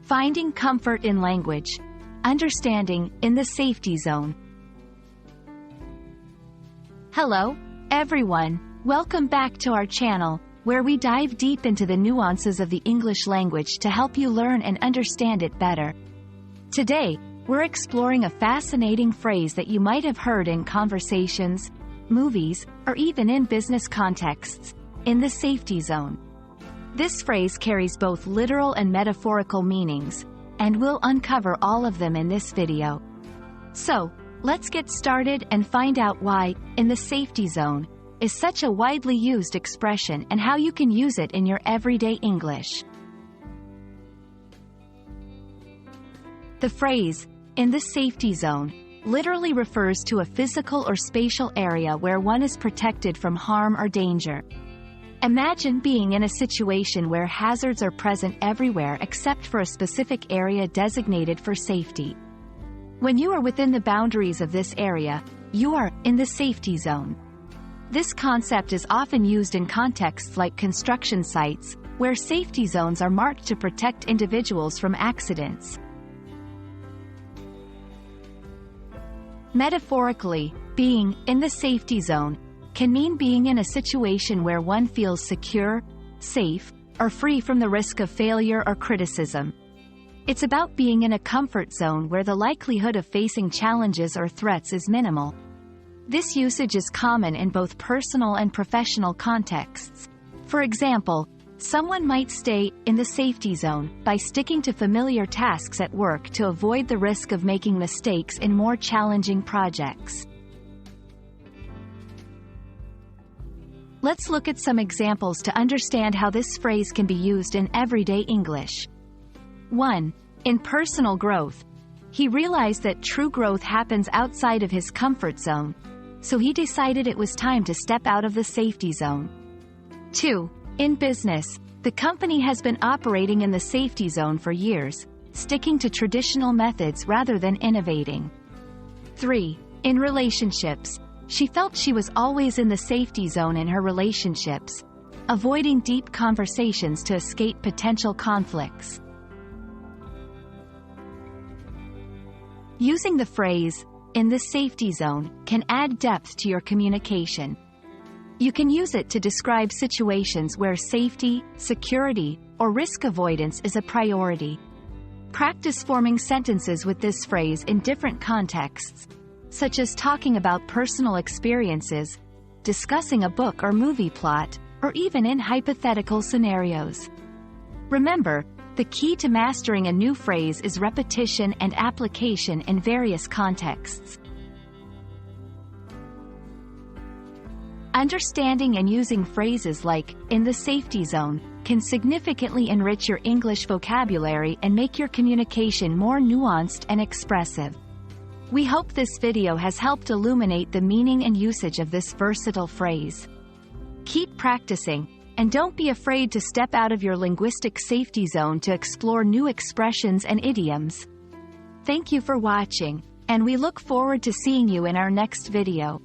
Finding comfort in language. Understanding in the safety zone. Hello, everyone. Welcome back to our channel, where we dive deep into the nuances of the English language to help you learn and understand it better. Today, we're exploring a fascinating phrase that you might have heard in conversations, movies, or even in business contexts: in the safety zone. This phrase carries both literal and metaphorical meanings, and we'll uncover all of them in this video. So, let's get started and find out why "in the safety zone" is such a widely used expression and how you can use it in your everyday English. The phrase, "in the safety zone," literally refers to a physical or spatial area where one is protected from harm or danger. Imagine being in a situation where hazards are present everywhere except for a specific area designated for safety. When you are within the boundaries of this area, you are in the safety zone. This concept is often used in contexts like construction sites, where safety zones are marked to protect individuals from accidents. Metaphorically, being in the safety zone can mean being in a situation where one feels secure, safe, or free from the risk of failure or criticism. It's about being in a comfort zone where the likelihood of facing challenges or threats is minimal. This usage is common in both personal and professional contexts. For example, someone might stay in the safety zone by sticking to familiar tasks at work to avoid the risk of making mistakes in more challenging projects. Let's look at some examples to understand how this phrase can be used in everyday English. 1. In personal growth. He realized that true growth happens outside of his comfort zone, so he decided it was time to step out of the safety zone. 2. In business. The company has been operating in the safety zone for years, sticking to traditional methods rather than innovating. 3. In relationships. She felt she was always in the safety zone in her relationships, avoiding deep conversations to escape potential conflicts. Using the phrase, "in the safety zone," can add depth to your communication. You can use it to describe situations where safety, security, or risk avoidance is a priority. Practice forming sentences with this phrase in different contexts, such as talking about personal experiences, discussing a book or movie plot, or even in hypothetical scenarios. Remember, the key to mastering a new phrase is repetition and application in various contexts. Understanding and using phrases like "in the safety zone" can significantly enrich your English vocabulary and make your communication more nuanced and expressive. We hope this video has helped illuminate the meaning and usage of this versatile phrase. Keep practicing, and don't be afraid to step out of your linguistic safety zone to explore new expressions and idioms. Thank you for watching, and we look forward to seeing you in our next video.